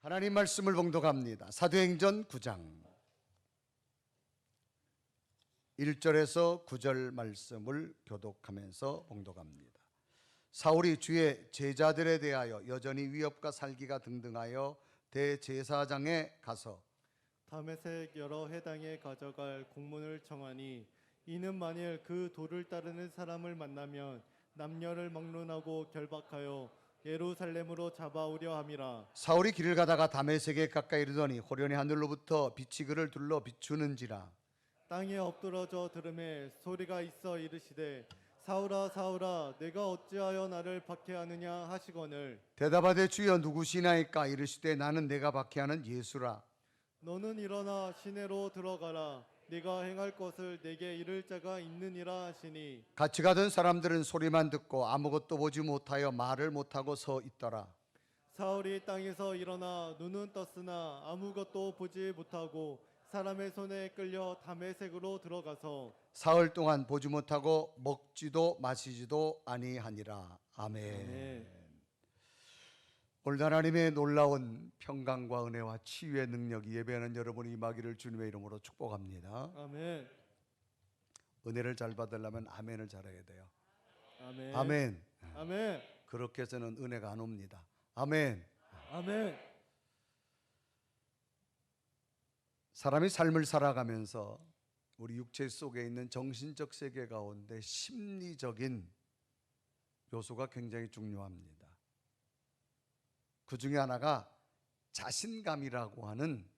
하나님 말씀을 봉독합니다. 사도행전 9장 1절에서 9절 말씀을 교독하면서 봉독합니다. 사울이 주의 제자들에 대하여 여전히 위협과 살기가 등등하여 대제사장에 가서 다메섹 여러 회당에 가져갈 공문을 청하니 이는 만일 그 도를 따르는 사람을 만나면 남녀를 막론하고 결박하여 예루살렘으로 잡아오려 함이라. 사울이 길을 가다가 다메섹에 가까이 이르더니 호련히 하늘로부터 빛이 그를 둘러 비추는지라. 땅에 엎드러져 들음에 소리가 있어 이르시되 사울아 사울아 내가 어찌하여 나를 박해하느냐 하시거늘 대답하되 주여 누구시나이까? 이르시되 나는 내가 박해하는 예수라. 너는 일어나 시내로 들어가라. 네가 행할 것을 내게 이를 자가 있느니라 하시니 같이 가던 사람들은 소리만 듣고 아무것도 보지 못하여 말을 못하고 서 있더라. 사울이 땅에서 일어나 눈은 떴으나 아무것도 보지 못하고 사람의 손에 끌려 다메섹으로 들어가서 사흘 동안 보지 못하고 먹지도 마시지도 아니하니라. 아멘. 오늘 하나님의 놀라운 평강과 은혜와 치유의 능력이 예배하는 여러분이 임하기를 주님의 이름으로 축복합니다. 아멘. 은혜를 잘 받으려면 아멘을 잘해야 돼요. 아멘. 아멘. 아멘. 그렇게 해서는 은혜가 안 옵니다. 아멘. 아멘. 사람이 삶을 살아가면서 우리 육체 속에 있는 정신적 세계 가운데 심리적인 요소가 굉장히 중요합니다. 그 중에 하나가 자신감이라고 하는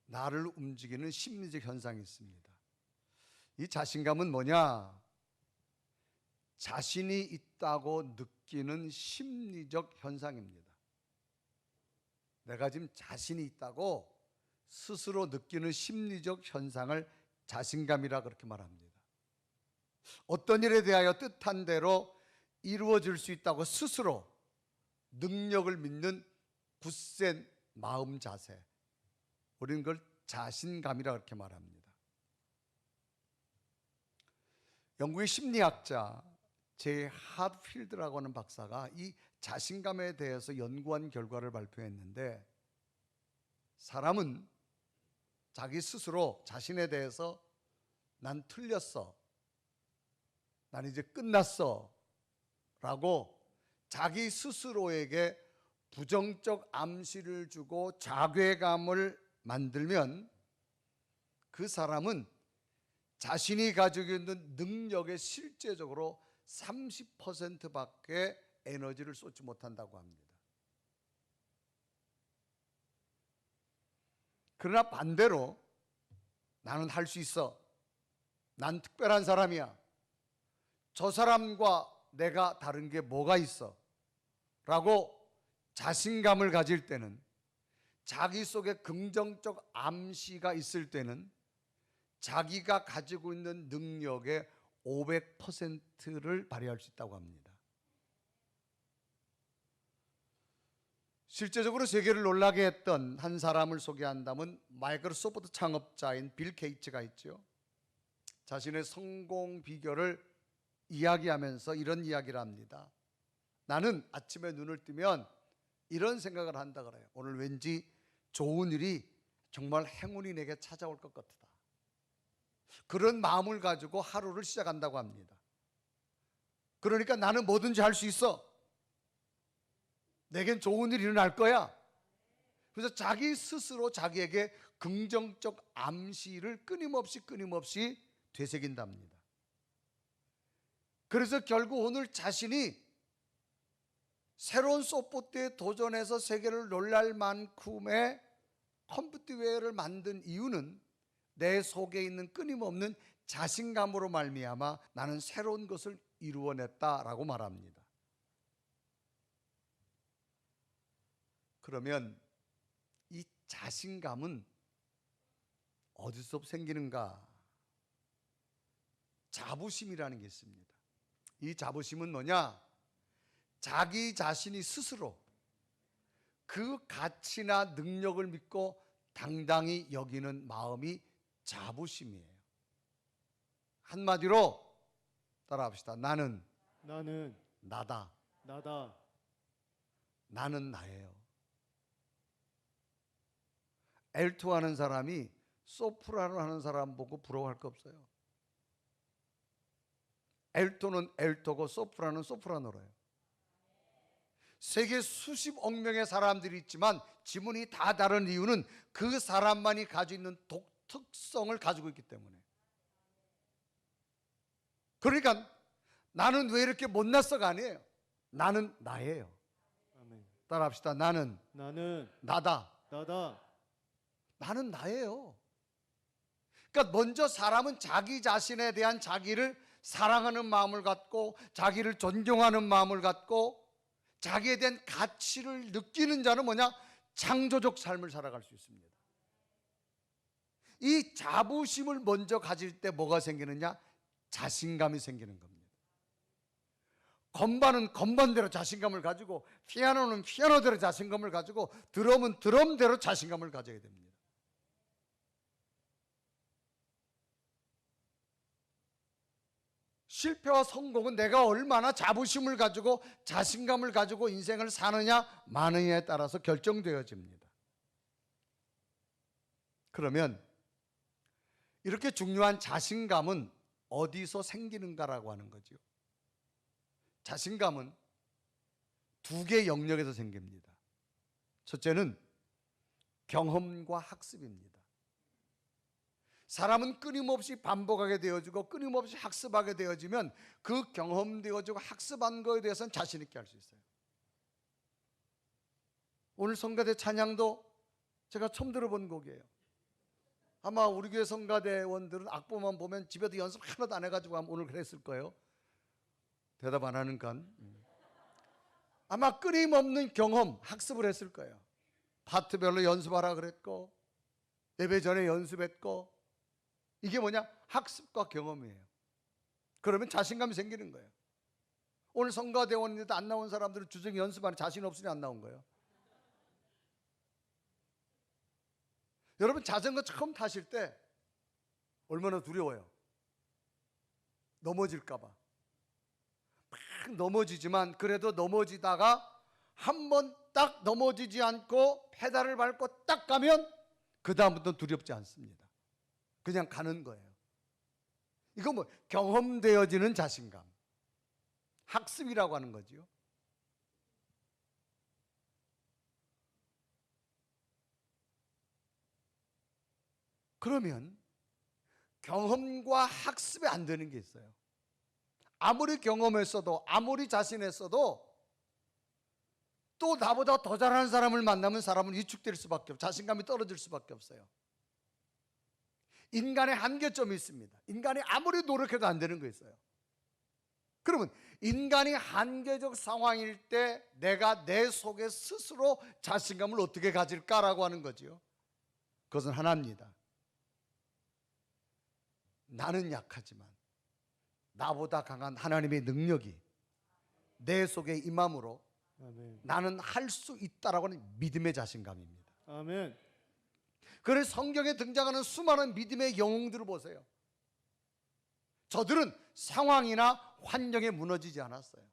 나를 움직이는 심리적 현상이 있습니다. 이 자신감은 뭐냐? 자신이 있다고 느끼는 심리적 현상입니다. 내가 지금 자신이 있다고 스스로 느끼는 심리적 현상을 자신감이라 그렇게 말합니다. 어떤 일에 대하여 뜻한 대로 이루어질 수 있다고 스스로 능력을 믿는 굳센 마음 자세, 우리는 그걸 자신감이라 그렇게 말합니다. 영국의 심리학자 제 핫필드라고 하는 박사가 이 자신감에 대해서 연구한 결과를 발표했는데, 사람은 자기 스스로 자신에 대해서 난 틀렸어, 난 이제 끝났어 라고 자기 스스로에게 부정적 암시를 주고 자괴감을 만들면 그 사람은 자신이 가지고 있는 능력의 실제적으로 30%밖에 에너지를 쏟지 못한다고 합니다. 그러나 반대로 나는 할 수 있어, 난 특별한 사람이야, 저 사람과 내가 다른 게 뭐가 있어 라고 자신감을 가질 때는, 자기 속에 긍정적 암시가 있을 때는 자기가 가지고 있는 능력의 500%를 발휘할 수 있다고 합니다. 실제적으로 세계를 놀라게 했던 한 사람을 소개한다면 마이크로소프트 창업자인 빌 게이츠가 있죠. 자신의 성공 비결을 이야기하면서 이런 이야기를 합니다. 나는 아침에 눈을 뜨면 이런 생각을 한다 그래요. 오늘 왠지 좋은 일이, 정말 행운이 내게 찾아올 것 같다. 그런 마음을 가지고 하루를 시작한다고 합니다. 그러니까 나는 뭐든지 할 수 있어, 내겐 좋은 일이 일어날 거야. 그래서 자기 스스로 자기에게 긍정적 암시를 끊임없이 되새긴답니다. 그래서 결국 오늘 자신이 새로운 소프트웨어에 도전해서 세계를 놀랄 만큼의 컴퓨터웨어를 만든 이유는 내 속에 있는 끊임없는 자신감으로 말미암아 나는 새로운 것을 이루어냈다라고 말합니다. 그러면 이 자신감은 어디서 생기는가? 자부심이라는 게 있습니다. 이 자부심은 뭐냐? 자기 자신이 스스로 그 가치나 능력을 믿고 당당히 여기는 마음이 자부심이에요. 한마디로 따라합시다. 나는 나다. 나다. 나는 나예요. 엘토 하는 사람이 소프라노 하는 사람 보고 부러워할 거 없어요. 엘토는 엘토고 소프라노는 소프라노래요. 세계 수십억 명의 사람들이 있지만 지문이 다 다른 이유는 그 사람만이 가지고 있는 독특성을 가지고 있기 때문에. 그러니까 나는 왜 이렇게 못났어가 아니에요. 나는 나예요. 아멘. 따라합시다. 나는 나다. 나다. 나는 나예요. 그러니까 먼저 사람은 자기 자신에 대한 자기를 사랑하는 마음을 갖고 자기를 존경하는 마음을 갖고 자기에 대한 가치를 느끼는 자는 뭐냐? 창조적 삶을 살아갈 수 있습니다. 이 자부심을 먼저 가질 때 뭐가 생기느냐? 자신감이 생기는 겁니다. 건반은 건반대로 자신감을 가지고, 피아노는 피아노대로 자신감을 가지고, 드럼은 드럼대로 자신감을 가져야 됩니다. 실패와 성공은 내가 얼마나 자부심을 가지고 자신감을 가지고 인생을 사느냐 마느냐에 따라서 결정되어집니다. 그러면 이렇게 중요한 자신감은 어디서 생기는가라고 하는 거죠. 자신감은 두 개의 영역에서 생깁니다. 첫째는 경험과 학습입니다. 사람은 끊임없이 반복하게 되어지고 끊임없이 학습하게 되어지면 그 경험되어지고 학습한 거에 대해서는 자신 있게 할 수 있어요. 오늘 성가대 찬양도 제가 처음 들어본 곡이에요. 아마 우리 교회 성가대원들은 악보만 보면 집에도 연습 하나도 안 해가지고 오늘 그랬을 거예요. 대답 안 하니까. 아마 끊임없는 경험, 학습을 했을 거예요. 파트별로 연습하라 그랬고 예배 전에 연습했고, 이게 뭐냐? 학습과 경험이에요. 그러면 자신감이 생기는 거예요. 오늘 성가대원인데도 안 나온 사람들은 주중에 연습하는 자신 없으니 안 나온 거예요. 여러분 자전거 처음 타실 때 얼마나 두려워요. 넘어질까 봐. 막 넘어지지만 그래도 넘어지다가 한 번 딱 넘어지지 않고 페달을 밟고 딱 가면 그 다음부터 두렵지 않습니다. 그냥 가는 거예요. 이거 뭐 경험되어지는 자신감, 학습이라고 하는 거죠. 그러면 경험과 학습이 안 되는 게 있어요. 아무리 경험했어도 아무리 자신했어도 또 나보다 더 잘하는 사람을 만나면 사람은 위축될 수밖에 없어요. 자신감이 떨어질 수밖에 없어요. 인간의 한계점이 있습니다. 인간이 아무리 노력해도 안 되는 거 있어요. 그러면 인간이 한계적 상황일 때 내가 내 속에 스스로 자신감을 어떻게 가질까라고 하는 거죠. 그것은 하나입니다. 나는 약하지만 나보다 강한 하나님의 능력이 내 속에 임함으로 아멘. 나는 할 수 있다라고 하는 믿음의 자신감입니다. 아멘. 그래서 성경에 등장하는 수많은 믿음의 영웅들을 보세요. 저들은 상황이나 환경에 무너지지 않았어요.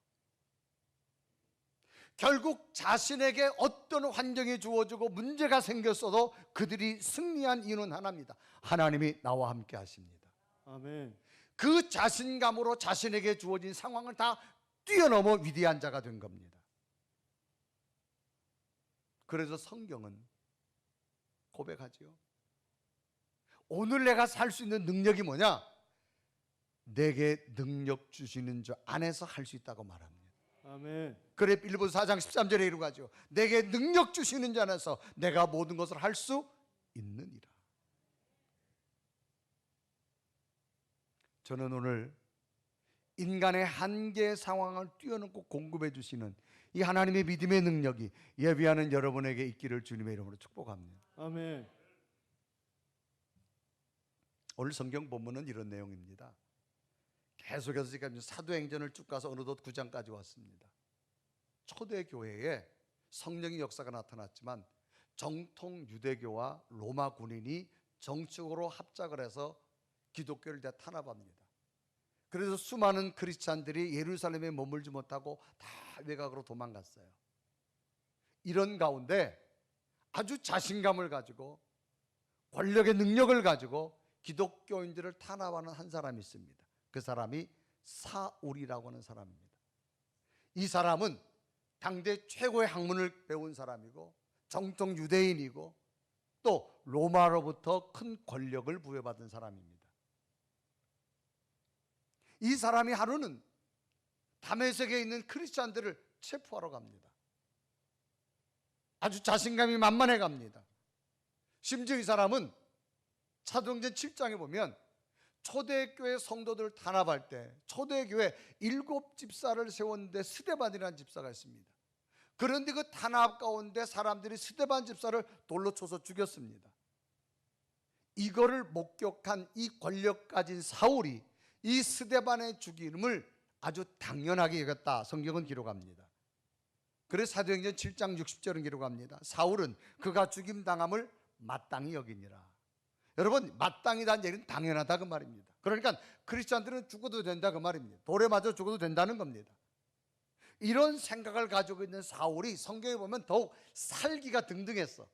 결국 자신에게 어떤 환경이 주어지고 문제가 생겼어도 그들이 승리한 이유는 하나입니다. 하나님이 나와 함께 하십니다. 아멘. 그 자신감으로 자신에게 주어진 상황을 다 뛰어넘어 위대한 자가 된 겁니다. 그래서 성경은 고백하지요. 오늘 내가 살 수 있는 능력이 뭐냐? 내게 능력 주시는 자 안에서 할 수 있다고 말합니다. 아멘. 그래 빌립보서 4장 13절에 이루가죠. 내게 능력 주시는 자 안에서 내가 모든 것을 할 수 있느니라. 저는 오늘 인간의 한계 상황을 뛰어넘고 공급해 주시는 이 하나님의 믿음의 능력이 예비하는 여러분에게 있기를 주님의 이름으로 축복합니다. 아멘. 오늘 성경 본문은 이런 내용입니다. 계속해서 지금 사도행전을 쭉 가서 어느덧 9장까지 왔습니다. 초대교회에 성령의 역사가 나타났지만 정통 유대교와 로마 군인이 정치적으로 합작을 해서 기독교를 다 탄압합니다. 그래서 수많은 크리스찬들이 예루살렘에 머물지 못하고 다 외곽으로 도망갔어요. 이런 가운데 아주 자신감을 가지고 권력의 능력을 가지고 기독교인들을 탄압하는 한 사람이 있습니다. 그 사람이 사울이라고 하는 사람입니다. 이 사람은 당대 최고의 학문을 배운 사람이고 정통 유대인이고 또 로마로부터 큰 권력을 부여받은 사람입니다. 이 사람이 하루는 다메섹에 있는 크리스찬들을 체포하러 갑니다. 아주 자신감이 만만해 갑니다. 심지어 이 사람은 사도행전 7장에 보면 초대교회 성도들을 탄압할 때 초대교회 7집사를 세웠는데 스데반이라는 집사가 있습니다. 그런데 그 탄압 가운데 사람들이 스데반 집사를 돌로 쳐서 죽였습니다. 이거를 목격한 이 권력 가진 사울이 이 스데반의 죽임을 아주 당연하게 여겼다. 성경은 기록합니다. 그래서 사도행전 7장 60절은 기록합니다. 사울은 그가 죽임당함을 마땅히 여기니라. 여러분, 마땅이라는 얘기는 당연하다 그 말입니다. 그러니까 크리스찬들은 죽어도 된다 그 말입니다. 돌에 맞아 죽어도 된다는 겁니다. 이런 생각을 가지고 있는 사울이 성경에 보면 더욱 살기가 등등했어.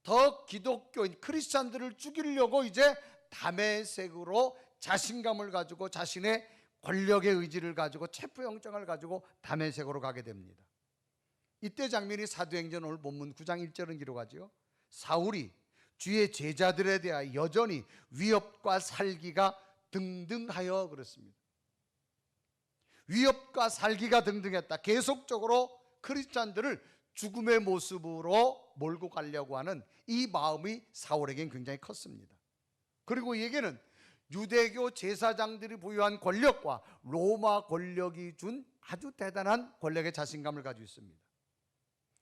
더 기독교인 크리스찬들을 죽이려고 이제 다메섹으로 자신감을 가지고 자신의 권력의 의지를 가지고 체포영장을 가지고 다메섹으로 가게 됩니다. 이때 장면이 사도행전 오늘 본문 9장 1절은 기록하죠. 사울이 주의 제자들에 대하여 여전히 위협과 살기가 등등하여 그렇습니다. 위협과 살기가 등등했다. 계속적으로 크리스찬들을 죽음의 모습으로 몰고 가려고 하는 이 마음이 사울에겐 굉장히 컸습니다. 그리고 이에게는 유대교 제사장들이 보유한 권력과 로마 권력이 준 아주 대단한 권력의 자신감을 가지고 있습니다.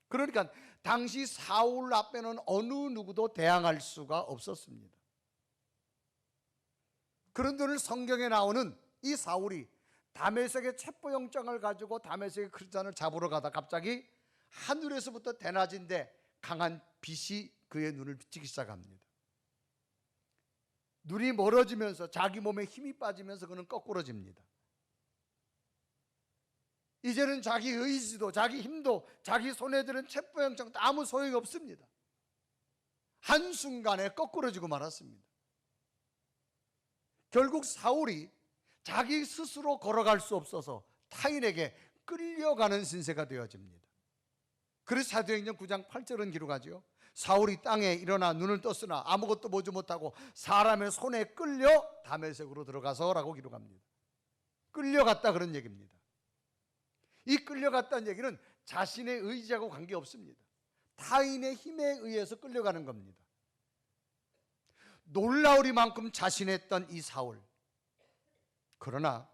그러니까 당시 사울 앞에는 어느 누구도 대항할 수가 없었습니다. 그런데 오늘 성경에 나오는 이 사울이 다메섹의 체포영장을 가지고 다메섹의 크리스찬을 잡으러 가다 갑자기 하늘에서부터 대낮인데 강한 빛이 그의 눈을 비치기 시작합니다. 눈이 멀어지면서 자기 몸에 힘이 빠지면서 그는 거꾸러집니다. 이제는 자기 의지도 자기 힘도 자기 손에 드는 체포영장도 아무 소용이 없습니다. 한순간에 거꾸러지고 말았습니다. 결국 사울이 자기 스스로 걸어갈 수 없어서 타인에게 끌려가는 신세가 되어집니다. 그래서 사도행전 9장 8절은 기록하죠. 사울이 땅에 일어나 눈을 떴으나 아무것도 보지 못하고 사람의 손에 끌려 다메섹으로 들어가서라고 기록합니다. 끌려갔다 그런 얘기입니다. 이 끌려갔다는 얘기는 자신의 의지하고 관계없습니다. 타인의 힘에 의해서 끌려가는 겁니다. 놀라우리만큼 자신했던 이 사울. 그러나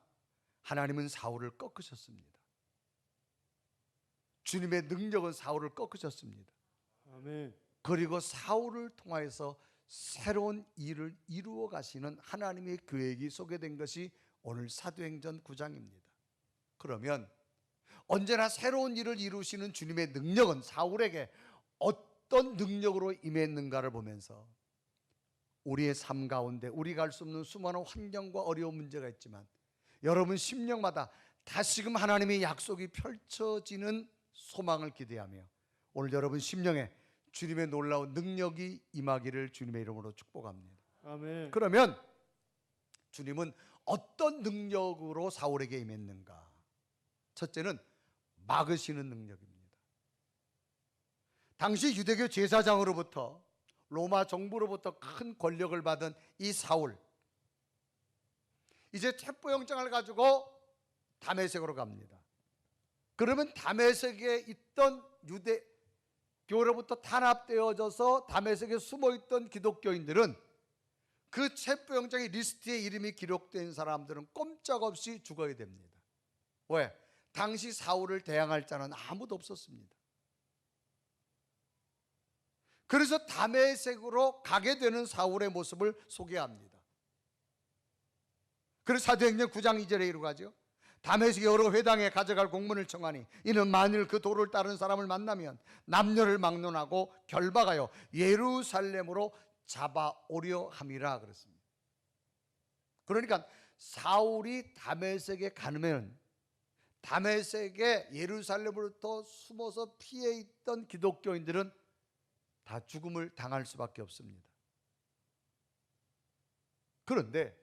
하나님은 사울을 꺾으셨습니다. 주님의 능력은 사울을 꺾으셨습니다. 아멘. 그리고 사울을 통하여서 새로운 일을 이루어 가시는 하나님의 계획이 소개된 것이 오늘 사도행전 9장입니다. 그러면 언제나 새로운 일을 이루시는 주님의 능력은 사울에게 어떤 능력으로 임했는가를 보면서 우리의 삶 가운데 우리가 알 수 없는 수많은 환경과 어려운 문제가 있지만 여러분 심령마다 다시금 하나님의 약속이 펼쳐지는 소망을 기대하며 오늘 여러분 심령에 주님의 놀라운 능력이 임하기를 주님의 이름으로 축복합니다. 아멘. 그러면 주님은 어떤 능력으로 사울에게 임했는가? 첫째는 막으시는 능력입니다. 당시 유대교 제사장으로부터 로마 정부로부터 큰 권력을 받은 이 사울, 이제 체포영장을 가지고 다메섹으로 갑니다. 그러면 다메섹에 있던 유대교로부터 탄압되어져서 다메섹에 숨어있던 기독교인들은 그 체포영장의 리스트에 이름이 기록된 사람들은 꼼짝없이 죽어야 됩니다. 왜? 당시 사울을 대항할 자는 아무도 없었습니다. 그래서 다메섹으로 가게 되는 사울의 모습을 소개합니다. 그래서 사도행전 9장 2절에 이루어가죠. 다메섹의 여러 회당에 가져갈 공문을 청하니 이는 만일 그 도를 따르는 사람을 만나면 남녀를 막론하고 결박하여 예루살렘으로 잡아오려 함이라 그랬습니다. 그러니까 사울이 다메섹에 가면 다메섹에 예루살렘으로부터 숨어서 피해 있던 기독교인들은 다 죽음을 당할 수밖에 없습니다. 그런데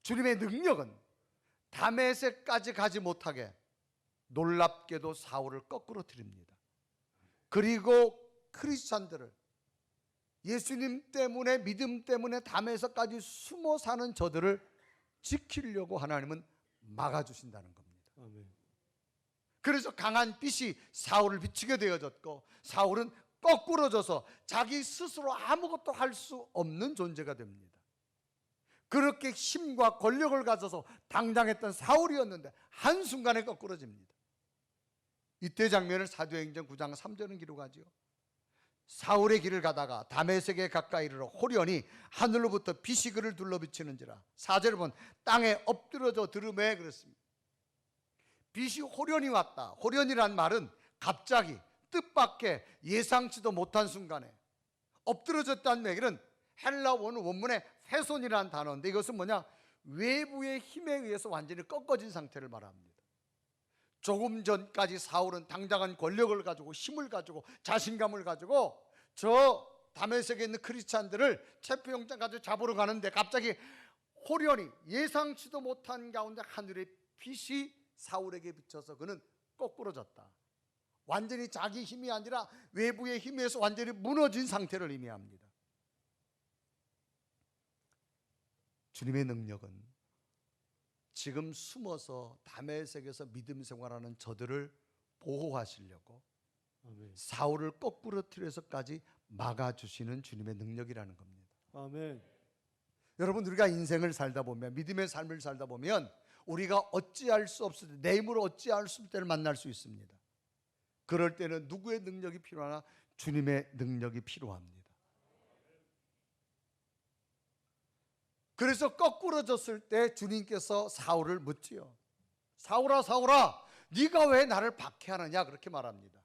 주님의 능력은 다메섹까지 가지 못하게 놀랍게도 사울을 거꾸로 드립니다. 그리고 크리스찬들을 예수님 때문에, 믿음 때문에 담에서까지 숨어 사는 저들을 지키려고 하나님은 막아주신다는 겁니다. 아멘. 그래서 강한 빛이 사울을 비추게 되어졌고, 사울은 거꾸러져서 자기 스스로 아무것도 할 수 없는 존재가 됩니다. 그렇게 힘과 권력을 가져서 당당했던 사울이었는데 한순간에 거꾸러집니다. 이때 장면을 사도행전 9장 3절은 기록하죠. 사울의 길을 가다가 다메섹에 가까이 이르러 호련히 하늘로부터 빛이 그를 둘러비치는지라. 4절을 보면 땅에 엎드러져 들으매 그랬습니다. 빛이 호련히 왔다. 호련이란 말은 갑자기 뜻밖의 예상치도 못한 순간에 엎드러졌다는 얘기는 헬라 원문의 훼손이라는 단어인데, 이것은 뭐냐? 외부의 힘에 의해서 완전히 꺾어진 상태를 말합니다. 조금 전까지 사울은 당당한 권력을 가지고 힘을 가지고 자신감을 가지고 저 다메섹에 있는 크리스찬들을 체포영장 가지고 잡으러 가는데, 갑자기 호련히 예상치도 못한 가운데 하늘의 빛이 사울에게 비쳐서 그는 거꾸러졌다. 완전히 자기 힘이 아니라 외부의 힘에서 완전히 무너진 상태를 의미합니다. 주님의 능력은 지금 숨어서 다메섹에서 믿음 생활하는 저들을 보호하시려고 아멘. 사울을 거꾸로 틀어서까지 막아주시는 주님의 능력이라는 겁니다. 아멘. 여러분, 우리가 인생을 살다 보면, 믿음의 삶을 살다 보면 우리가 어찌할 수 없을 때, 내 힘으로 어찌할 수 없을 때를 만날 수 있습니다. 그럴 때는 누구의 능력이 필요하나? 주님의 능력이 필요합니다. 그래서 거꾸러졌을 때 주님께서 사울을 묻지요. 사울아, 사울아, 네가 왜 나를 박해하느냐? 그렇게 말합니다.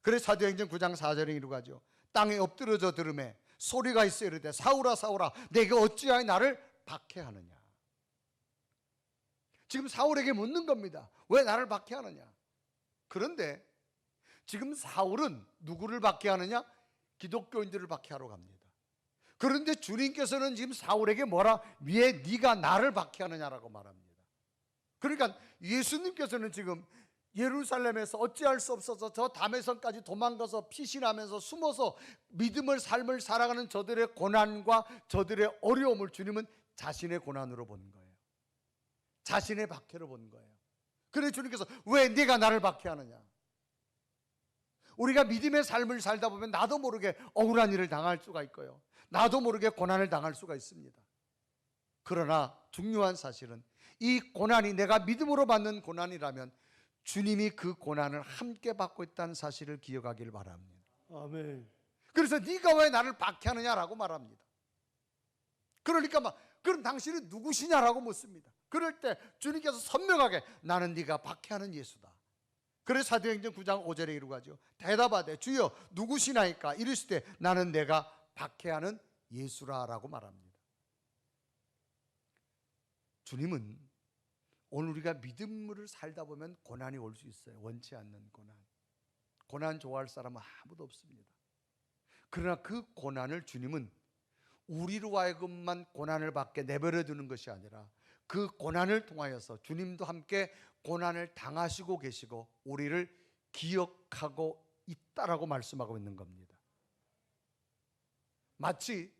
그래서 사도행전 9장 4절에 이루어가죠. 땅에 엎드러져 들으매 소리가 있어 이르되 사울아, 사울아, 내가 어찌하여 나를 박해하느냐? 지금 사울에게 묻는 겁니다. 왜 나를 박해하느냐? 그런데 지금 사울은 누구를 박해하느냐? 기독교인들을 박해하러 갑니다. 그런데 주님께서는 지금 사울에게 뭐라? 왜 네가 나를 박해하느냐라고 말합니다. 그러니까 예수님께서는 지금 예루살렘에서 어찌할 수 없어서 저 다메섹까지 도망가서 피신하면서 숨어서 믿음의 삶을 살아가는 저들의 고난과 저들의 어려움을 주님은 자신의 고난으로 본 거예요. 자신의 박해로 본 거예요. 그래서 주님께서 왜 네가 나를 박해하느냐? 우리가 믿음의 삶을 살다 보면 나도 모르게 억울한 일을 당할 수가 있고요, 나도 모르게 고난을 당할 수가 있습니다. 그러나 중요한 사실은 이 고난이 내가 믿음으로 받는 고난이라면 주님이 그 고난을 함께 받고 있다는 사실을 기억하기를 바랍니다. 아멘. 그래서 네가 왜 나를 박해하느냐라고 말합니다. 그러니까 그럼 당신은 누구시냐라고 묻습니다. 그럴 때 주님께서 선명하게 나는 네가 박해하는 예수다. 그래서 사도행전 9장 5절에 이루어가죠. 대답하되 주여 누구시나이까? 이르시되 나는 내가 박해하는 예수라라고 말합니다. 주님은 오늘 우리가 믿음을 살다 보면 고난이 올 수 있어요. 원치 않는 고난. 고난 좋아할 사람은 아무도 없습니다. 그러나 그 고난을 주님은 우리로 하여금만 고난을 받게 내버려 두는 것이 아니라 그 고난을 통하여서 주님도 함께 고난을 당하시고 계시고 우리를 기억하고 있다라고 말씀하고 있는 겁니다. 마치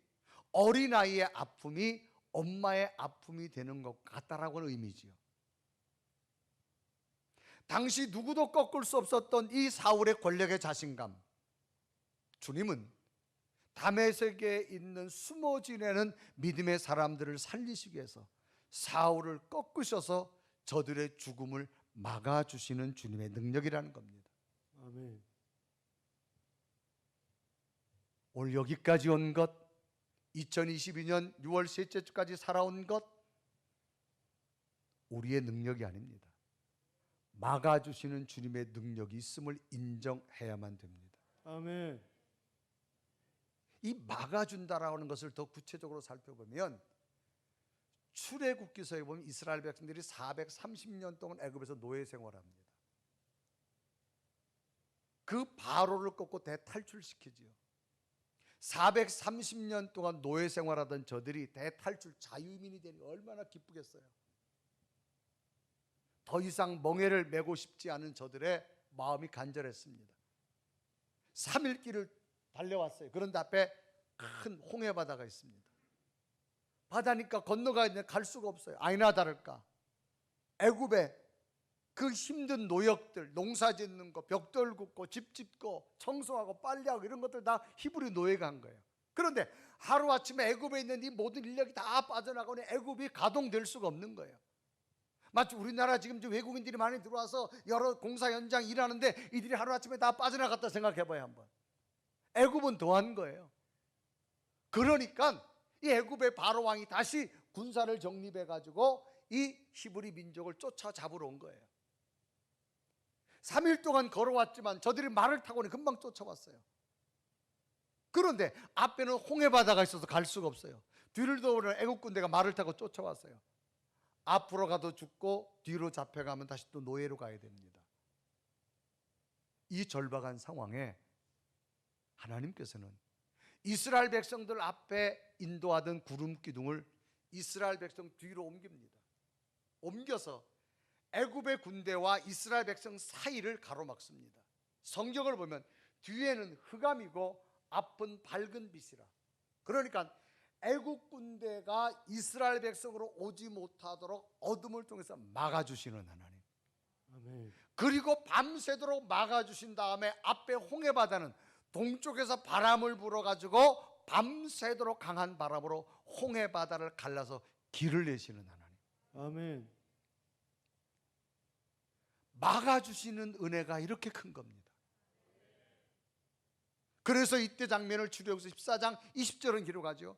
어린아이의 아픔이 엄마의 아픔이 되는 것 같다라고는 의미지요. 당시 누구도 꺾을 수 없었던 이 사울의 권력의 자신감, 주님은 다메섹에 있는 숨어 지내는 믿음의 사람들을 살리시기 위해서 사울을 꺾으셔서 저들의 죽음을 막아주시는 주님의 능력이라는 겁니다. 아멘. 오늘 여기까지 온 것, 2022년 6월 셋째 주까지 살아온 것, 우리의 능력이 아닙니다. 막아주시는 주님의 능력이 있음을 인정해야만 됩니다. 아멘. 이 막아준다라는 것을 더 구체적으로 살펴보면 출애굽기서에 보면 이스라엘 백성들이 430년 동안 애굽에서 노예 생활합니다. 그 바로를 꺾고 대탈출시키지요. 430년 동안 노예 생활하던 저들이 대탈출 자유민이 되니 얼마나 기쁘겠어요. 더 이상 멍에를 메고 싶지 않은 저들의 마음이 간절했습니다. 3일 길을 달려왔어요. 그런데 앞에 큰 홍해 바다가 있습니다. 바다니까 건너가야 되는데 갈 수가 없어요. 아니나 다를까 애굽의 그 힘든 노역들, 농사 짓는 거, 벽돌 굽고 집 짓고 청소하고 빨래하고 이런 것들 다 히브리 노예가 한 거예요. 그런데 하루아침에 애굽에 있는 이 모든 인력이 다 빠져나가니 애굽이 가동될 수가 없는 거예요. 마치 우리나라 지금 외국인들이 많이 들어와서 여러 공사 현장 일하는데 이들이 하루아침에 다 빠져나갔다 생각해봐요 한번. 애굽은 더한 거예요. 그러니까 이 애굽의 바로 왕이 다시 군사를 정립해가지고 이 히브리 민족을 쫓아잡으러 온 거예요. 3일 동안 걸어왔지만 저들이 말을 타고는 금방 쫓아왔어요. 그런데 앞에는 홍해바다가 있어서 갈 수가 없어요. 뒤를 돌아오는 애국 군대가 말을 타고 쫓아왔어요. 앞으로 가도 죽고 뒤로 잡혀가면 다시 또 노예로 가야 됩니다. 이 절박한 상황에 하나님께서는 이스라엘 백성들 앞에 인도하던 구름 기둥을 이스라엘 백성 뒤로 옮깁니다. 옮겨서 애굽의 군대와 이스라엘 백성 사이를 가로막습니다. 성경을 보면 뒤에는 흑암이고 앞은 밝은 빛이라. 그러니까 애국 군대가 이스라엘 백성으로 오지 못하도록 어둠을 통해서 막아주시는 하나님. 아멘. 그리고 밤새도록 막아주신 다음에 앞에 홍해바다는 동쪽에서 바람을 불어가지고 밤새도록 강한 바람으로 홍해바다를 갈라서 길을 내시는 하나님. 아멘. 막아주시는 은혜가 이렇게 큰 겁니다. 그래서 이때 장면을 출애굽기 14장 20절은 기록하죠.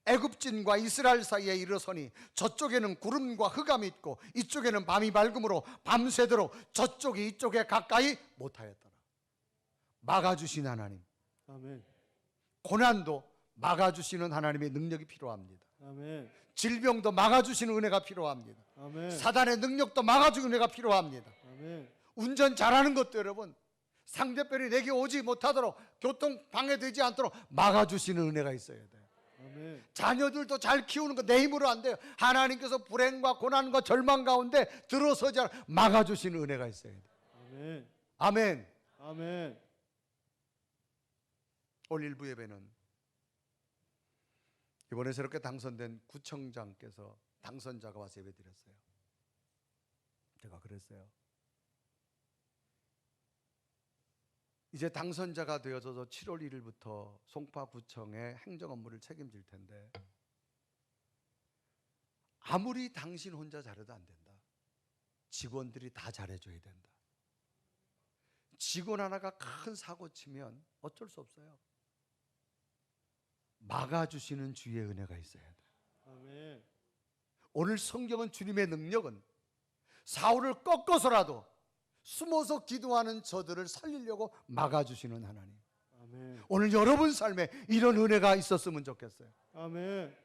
애굽진과 이스라엘 사이에 이르러서니 저쪽에는 구름과 흑암이 있고 이쪽에는 밤이 밝음으로 밤새도록 저쪽이 이쪽에 가까이 못하였더라. 막아주신 하나님. 아멘. 고난도 막아주시는 하나님의 능력이 필요합니다. 아멘. 질병도 막아주시는 은혜가 필요합니다. 아멘. 사단의 능력도 막아주는 은혜가 필요합니다. 아멘. 운전 잘하는 것도 여러분 상대편이 내게 오지 못하도록 교통 방해되지 않도록 막아주시는 은혜가 있어야 돼요. 아멘. 자녀들도 잘 키우는 거 내 힘으로 안 돼요. 하나님께서 불행과 고난과 절망 가운데 들어서지 않아 막아주시는 은혜가 있어야 돼요. 아멘. 아멘. 아멘. 오늘 일부 예배는 이번에 새롭게 당선된 구청장께서 당선자가 와서 예배 드렸어요. 제가 그랬어요. 이제 당선자가 되어서 7월 1일부터 송파구청의 행정 업무를 책임질 텐데 아무리 당신 혼자 잘해도 안 된다. 직원들이 다 잘해줘야 된다. 직원 하나가 큰 사고 치면 어쩔 수 없어요. 막아주시는 주의 은혜가 있어야 돼. 아멘. 오늘 성경은 주님의 능력은 사울을 꺾어서라도 숨어서 기도하는 저들을 살리려고 막아주시는 하나님. 아멘. 오늘 여러분 삶에 이런 은혜가 있었으면 좋겠어요. 아멘.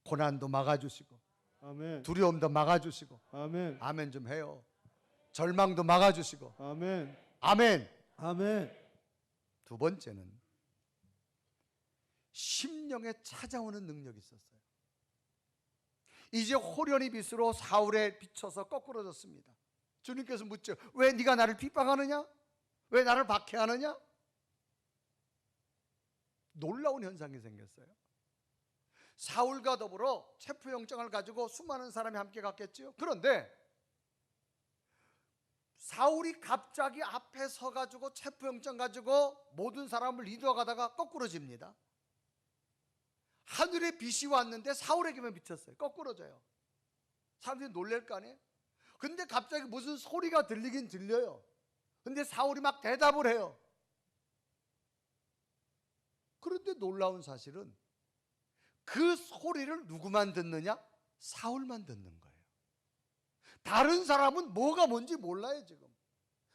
고난도 막아주시고 아멘. 두려움도 막아주시고 아멘. 아멘 좀 해요. 절망도 막아주시고 아멘. 아멘. 아멘. 두 번째는 심령에 찾아오는 능력이 있었어요. 이제 호련히 빛으로 사울에 비춰서 거꾸러졌습니다. 주님께서 묻죠. 왜 네가 나를 핍박하느냐? 왜 나를 박해하느냐? 놀라운 현상이 생겼어요. 사울과 더불어 체포영장을 가지고 수많은 사람이 함께 갔겠죠. 그런데 사울이 갑자기 앞에 서가지고 체포영장 가지고 모든 사람을 리더가다가 거꾸러집니다. 하늘에 빛이 왔는데 사울에게만 비쳤어요. 거꾸러져요. 사람들이 놀랄 거 아니에요? 근데 갑자기 무슨 소리가 들리긴 들려요. 근데 사울이 막 대답을 해요. 그런데 놀라운 사실은 그 소리를 누구만 듣느냐? 사울만 듣는 거예요. 다른 사람은 뭐가 뭔지 몰라요 지금.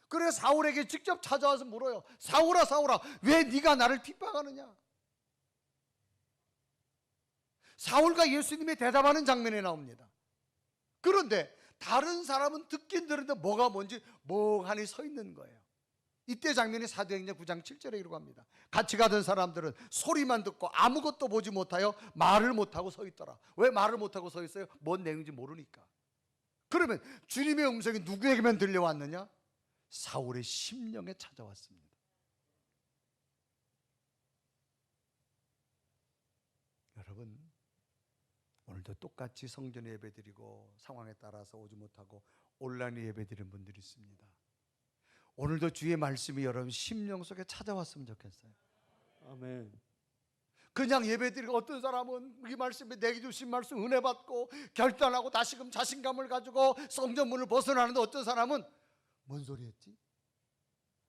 그래 사울에게 직접 찾아와서 물어요. 사울아 사울아 왜 네가 나를 핍박하느냐? 사울과 예수님이 대답하는 장면이 나옵니다. 그런데 다른 사람은 듣긴 들었는데 뭐가 뭔지 멍하니 서 있는 거예요. 이때 장면이 사도행전 9장 7절에 이러고 합니다. 같이 가던 사람들은 소리만 듣고 아무것도 보지 못하여 말을 못하고 서 있더라. 왜 말을 못하고 서 있어요? 뭔 내용인지 모르니까. 그러면 주님의 음성이 누구에게만 들려왔느냐? 사울의 심령에 찾아왔습니다. 여러분, 오늘도 똑같이 성전에 예배드리고 상황에 따라서 오지 못하고 온라인 예배드리는 분들이 있습니다. 오늘도 주의 말씀이 여러분 심령 속에 찾아왔으면 좋겠어요. 아멘. 그냥 예배드리고 어떤 사람은 이 말씀에 내게 주신 말씀 은혜 받고 결단하고 다시금 자신감을 가지고 성전문을 벗어나는데, 어떤 사람은 뭔 소리 했지?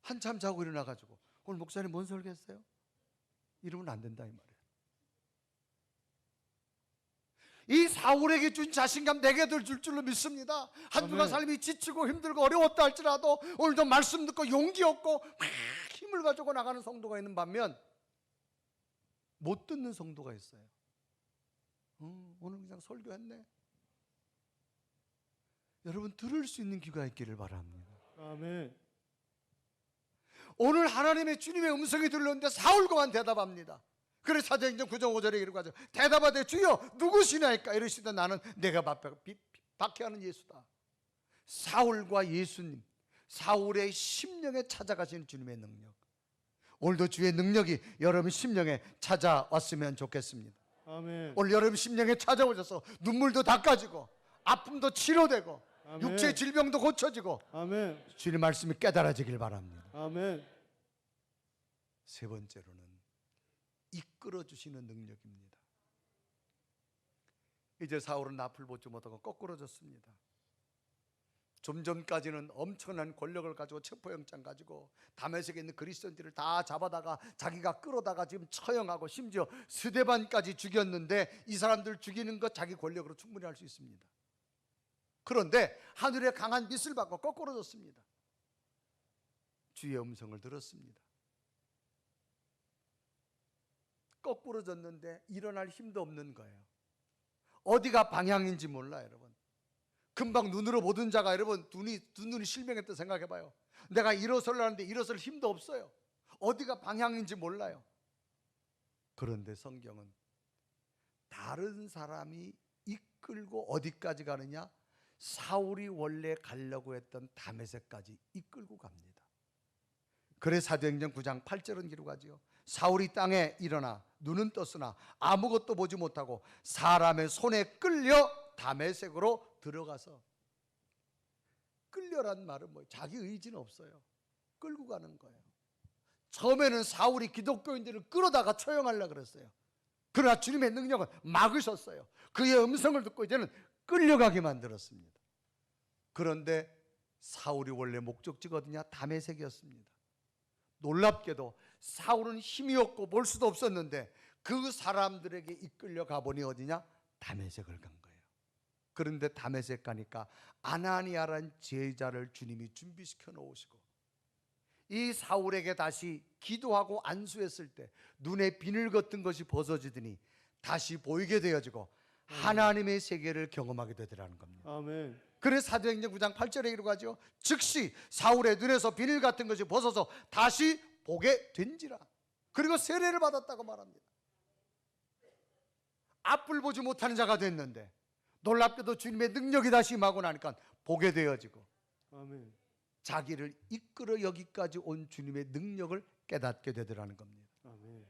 한참 자고 일어나가지고 오늘 목사님 뭔 설교했어요? 이러면 안 된다 이 말이에요. 이 사울에게 준 자신감 내게 줄 줄로 믿습니다. 한 주간 아멘. 삶이 지치고 힘들고 어려웠다 할지라도 오늘도 말씀 듣고 용기 얻고 막 힘을 가지고 나가는 성도가 있는 반면, 못 듣는 성도가 있어요. 오늘 그냥 설교했네. 여러분, 들을 수 있는 귀가 있기를 바랍니다. 아멘. 오늘 하나님의 주님의 음성이 들렸는데 사울과만 대답합니다. 그래서 사도행전 9장 5절에 이러고 하죠. 대답하되 주여 누구시나이까? 이러시다 나는 내가 박해하는 예수다. 사울과 예수님, 사울의 심령에 찾아가시는 주님의 능력. 오늘도 주의 능력이 여러분 심령에 찾아왔으면 좋겠습니다. 아멘. 오늘 여러분 심령에 찾아오셔서 눈물도 닦아지고 아픔도 치료되고 아멘. 육체의 질병도 고쳐지고 아멘. 주님 말씀이 깨달아지길 바랍니다. 아멘. 세 번째로는 이끌어 주시는 능력입니다. 이제 사울은 앞을 보지 못하고 거꾸로졌습니다. 좀 전까지는 엄청난 권력을 가지고 체포영장 가지고 다메섹에 있는 그리스도인들을 다 잡아다가 자기가 끌어다가 지금 처형하고 심지어 스데반까지 죽였는데, 이 사람들 죽이는 것 자기 권력으로 충분히 할 수 있습니다. 그런데 하늘의 강한 빛을 받고 거꾸로졌습니다. 주의 음성을 들었습니다. 거꾸로졌는데 일어날 힘도 없는 거예요. 어디가 방향인지 몰라 여러분. 금방 눈으로 보던 자가 여러분 두 눈이 실명했다 생각해봐요. 내가 일어서려는데 일어설 힘도 없어요. 어디가 방향인지 몰라요. 그런데 성경은 다른 사람이 이끌고 어디까지 가느냐? 사울이 원래 가려고 했던 다메섹까지 이끌고 갑니다. 그래서 사도행전 9장 8절은 기록하지요. 사울이 땅에 일어나 눈은 떴으나 아무것도 보지 못하고 사람의 손에 끌려 다메섹으로 들어가서. 끌려란 말은 뭐예요? 자기 의지는 없어요. 끌고 가는 거예요. 처음에는 사울이 기독교인들을 끌어다가 처형하려고 그랬어요. 그러나 주님의 능력은 막으셨어요. 그의 음성을 듣고 이제는 끌려가게 만들었습니다. 그런데 사울이 원래 목적지가 어디냐? 다메섹이었습니다. 놀랍게도 사울은 힘이 없고 볼 수도 없었는데 그 사람들에게 이끌려 가보니 어디냐? 다메섹을 간 거예요. 그런데 다메섹 가니까 아나니아란 제자를 주님이 준비시켜 놓으시고, 이 사울에게 다시 기도하고 안수했을 때 눈에 비늘 같은 것이 벗어지더니 다시 보이게 되어지고 하나님의 세계를 경험하게 되더라는 겁니다. 아멘. 그래서 사도행전 9장 8절에 이르고 하죠. 즉시 사울의 눈에서 비늘 같은 것이 벗어서 다시 보게 된지라. 그리고 세례를 받았다고 말합니다. 앞을 보지 못하는 자가 됐는데 놀랍게도 주님의 능력이 다시 임하고 나니까 보게 되어지고, 아멘. 자기를 이끌어 여기까지 온 주님의 능력을 깨닫게 되더라는 겁니다. 아멘.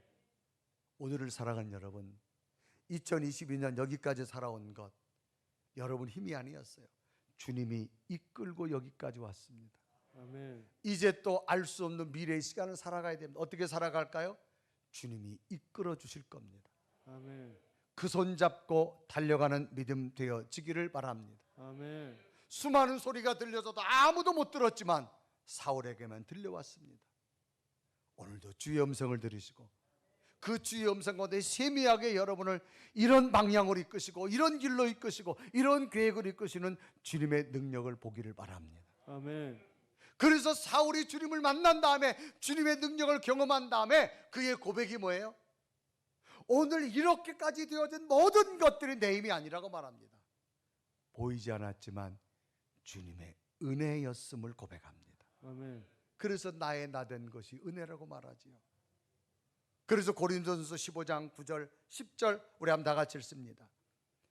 오늘을 살아간 여러분, 2022년 여기까지 살아온 것 여러분 힘이 아니었어요. 주님이 이끌고 여기까지 왔습니다. 아멘. 이제 또 알 수 없는 미래의 시간을 살아가야 됩니다. 어떻게 살아갈까요? 주님이 이끌어 주실 겁니다. 아멘. 그 손 잡고 달려가는 믿음 되어지기를 바랍니다. 아멘. 수많은 소리가 들려서도 아무도 못 들었지만 사울에게만 들려왔습니다. 오늘도 주의 음성을 들으시고 그 주의 음성 가운데 세미하게 여러분을 이런 방향으로 이끄시고 이런 길로 이끄시고 이런 계획을 이끄시는 주님의 능력을 보기를 바랍니다. 아멘. 그래서 사울이 주님을 만난 다음에 주님의 능력을 경험한 다음에 그의 고백이 뭐예요? 오늘 이렇게까지 되어진 모든 것들이 내 힘이 아니라고 말합니다. 보이지 않았지만 주님의 은혜였음을 고백합니다. 아멘. 그래서 나의 나 된 것이 은혜라고 말하지요. 그래서 고린도전서 15장 9절 10절 우리 한번 다 같이 읽습니다.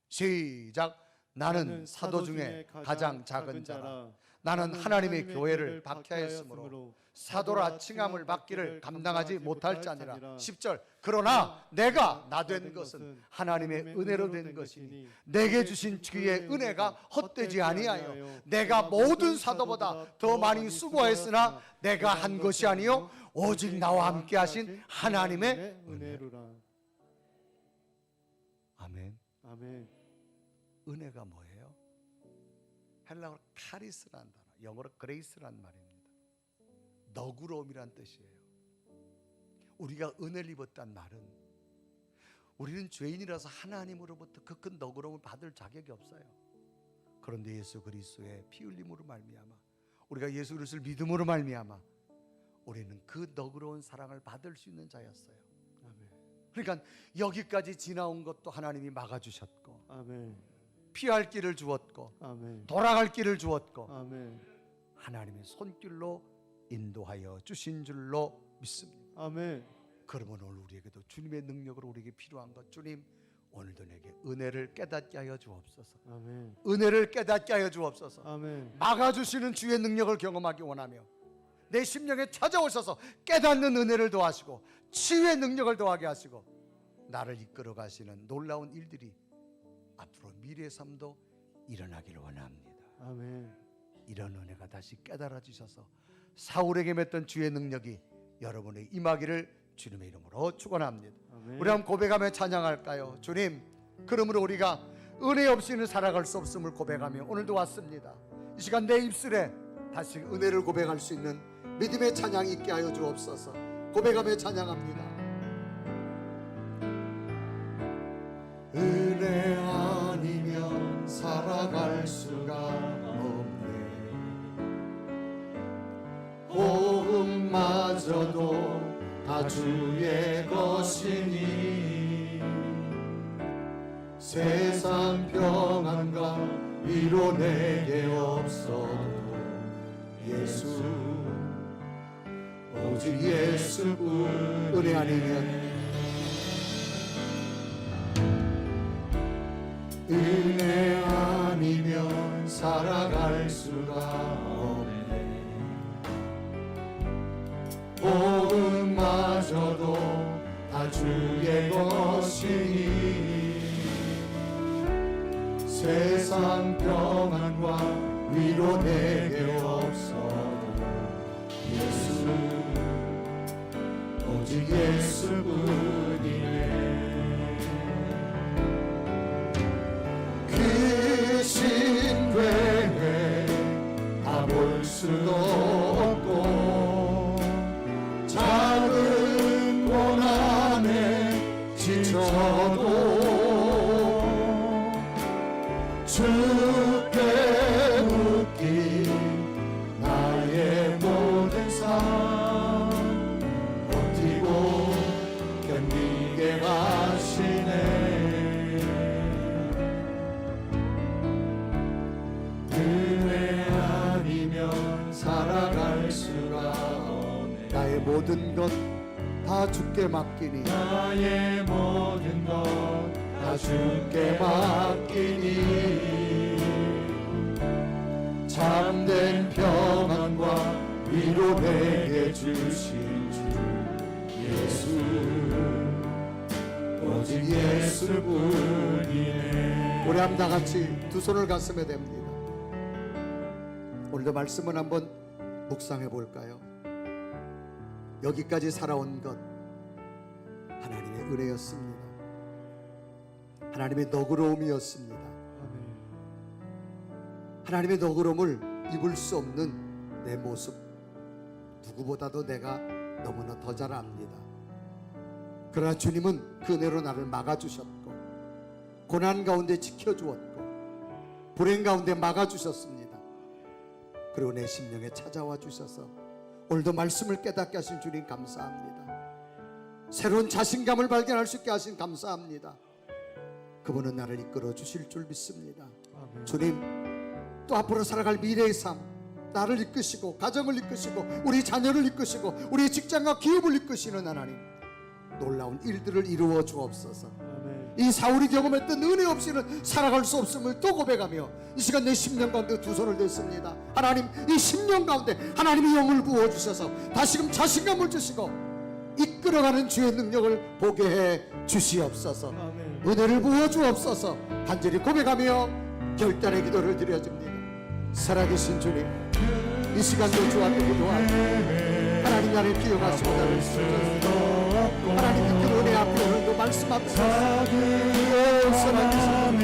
시작. 나는 사도 중에 가장 작은 자라. 나는 하나님의 교회를 박해하였으므로 사도라 칭함을 받기를 감당하지 못할 자니라. 10절. 그러나 내가 나 된 것은 하나님의 은혜로 된 것이니 내게 주신 주의 은혜가 헛되지 아니하여 내가 모든 사도보다 더 많이 수고하였으나 내가 한 것이 아니요 오직 나와 함께 하신 하나님의 은혜로라. 아멘. 아멘. 은혜가 뭐예요? 헬라어로 카리스라는 단어, 영어로 그레이스라는 말입니다. 너그러움이란 뜻이에요. 우리가 은혜를 입었단 말은 우리는 죄인이라서 하나님으로부터 그 큰 너그러움을 받을 자격이 없어요. 그런데 예수 그리스도의 피 흘림으로 말미암아 우리가 예수 그리스도를 믿음으로 말미암아 우리는 그 너그러운 사랑을 받을 수 있는 자였어요. 아멘. 그러니까 여기까지 지나온 것도 하나님이 막아주셨고 아멘. 피할 길을 주었고 아멘. 돌아갈 길을 주었고 아멘. 하나님의 손길로 인도하여 주신 줄로 믿습니다. 아멘. 그러면 오늘 우리에게도 주님의 능력으로 우리에게 필요한 것, 주님 오늘도 내게 은혜를 깨닫게 하여 주옵소서. 아멘. 은혜를 깨닫게 하여 주옵소서. 아멘. 막아주시는 주의 능력을 경험하기 원하며 내 심령에 찾아오셔서 깨닫는 은혜를 더하시고 치유의 능력을 더하게 하시고 나를 이끌어 가시는 놀라운 일들이 앞으로 미래의 삶도 일어나기를 원합니다. 아멘. 이런 은혜가 다시 깨달아 주셔서 사울에게 맺던 주의 능력이 여러분의 임하기를 주님의 이름으로 축원합니다. 아멘. 우리 한번 고백하며 찬양할까요? 주님, 그러므로 우리가 은혜 없이는 살아갈 수 없음을 고백하며 오늘도 왔습니다. 이 시간 내 입술에 다시 은혜를 고백할 수 있는 믿음의 찬양이 있게 하여 주옵소서. 고백하며 찬양합니다. 은혜 아니면 살아갈 수가 없네. 호흡마저도 다 주의 것이니 세상 평안과 위로 내게 없어도 예수 오직 예수뿐. 은혜 아니면 은혜 아니면 살아갈 수가 없네. 호흡마저도 다 주의 것이니 세상 평안과 위로 내게 없어도 예수 오직 예수뿐이네. 신괴 다 볼 수도 없고 작은 고난에 지쳐도 주께 묶인 나의 모든 삶 버티고 견디게 하시네. 살아갈 수가 없네. 나의 모든 것 다 주께 맡기니 나의 모든 것 다 주께 맡기니 참된 평안과 위로 내게 주신 주 예수 오직 예수뿐이네. 우리 한번 다 같이 두 손을 가슴에 댑니다. 오늘도 말씀을 한번 묵상해 볼까요? 여기까지 살아온 것 하나님의 은혜였습니다. 하나님의 너그러움이었습니다. 아멘. 하나님의 너그러움을 입을 수 없는 내 모습 누구보다도 내가 너무나 더 잘 압니다. 그러나 주님은 그 은혜로 나를 막아주셨고 고난 가운데 지켜주었고 불행 가운데 막아주셨습니다. 그리고 내 심령에 찾아와 주셔서 오늘도 말씀을 깨닫게 하신 주님 감사합니다. 새로운 자신감을 발견할 수 있게 하신 감사합니다. 그분은 나를 이끌어 주실 줄 믿습니다. 아멘. 주님, 또 앞으로 살아갈 미래의 삶 나를 이끄시고 가정을 이끄시고 우리 자녀를 이끄시고 우리 직장과 기업을 이끄시는 하나님, 놀라운 일들을 이루어 주옵소서. 아멘. 이 사울이 경험했던 은혜 없이는 살아갈 수 없음을 또 고백하며 이 시간 내 10년 가운데 두 손을 댔습니다. 하나님, 이 10년 가운데 하나님이 영을 부어주셔서 다시금 자신감을 주시고 이끌어가는 주의 능력을 보게 해 주시옵소서. 아멘. 은혜를 부어 주옵소서. 간절히 고백하며 결단의 기도를 드려집니다. 살아계신 주님, 이 시간도 주 앞에 기도하고 하나님 나를 기억하시고 나를 쓰셔서 하나님의 그 은혜 앞에 오늘도 말씀하옵소서. 오 살아계신 주님,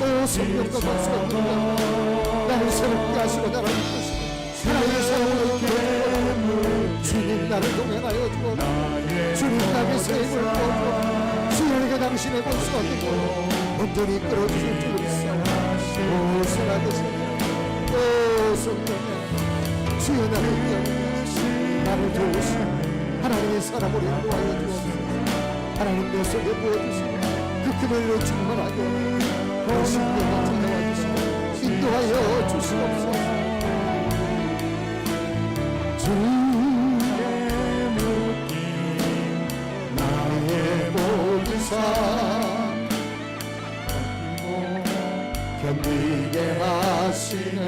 오 성령과 말씀과 능력 나를 새롭게 하시고 나를 이끄시고 하나님의 사랑으로 이끌어주고 주님 나를 동행하여 주고 주님 나에게 새 힘을 부어주고 주님에게 당신의 본수가 되고 온전히 이끌어주실 줄 믿사오니 오 살아계신 주님, 오 성령님 주여 나를 이끌어 나를 도우시고 하나님의 사람으로 인도하여 주옵소서. 하나님 내 속에 부어주시고 그 그늘로 충만하게 그 신령과 찾아와 주시고 인도하여 주시옵소서. 주의 묶임 나의 모든 삶 견디게 하시네.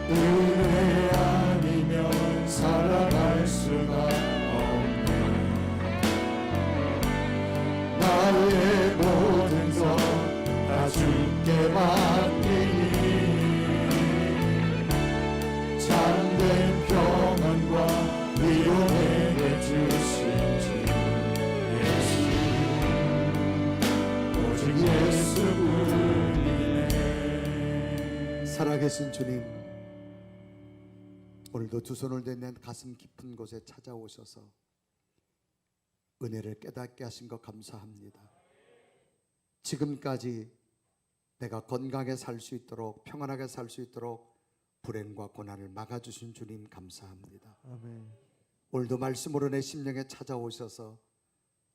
은혜 아니면 살아갈 수가 없네. 나의 모든 것 다 주께 맡기니 참된 평안과 위로 내게 주신 주 예수, 오직 예수뿐이네. 살아계신 주님, 오늘도 두 손을 대내 가슴 깊은 곳에 찾아오셔서 은혜를 깨닫게 하신 것 감사합니다. 지금까지 내가 건강하게 살 수 있도록 평안하게 살 수 있도록 불행과 고난을 막아주신 주님 감사합니다. 아멘. 오늘도 말씀으로 내 심령에 찾아오셔서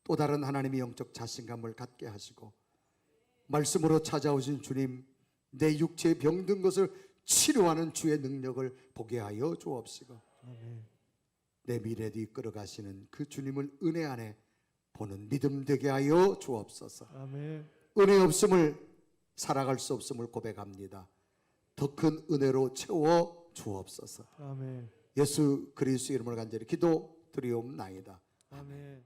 또 다른 하나님의 영적 자신감을 갖게 하시고 말씀으로 찾아오신 주님, 내 육체에 병든 것을 치료하는 주의 능력을 보게 하여 주옵시고 아멘. 내 미래도 이끌어 가시는 그 주님을 은혜 안에 보는 믿음 되게 하여 주옵소서. 아멘. 은혜 없음을 살아갈 수 없음을 고백합니다. 더 큰 은혜로 채워 주옵소서. 아멘. 예수 그리스도 이름으로 간절히 기도 드리옵나이다. 아멘.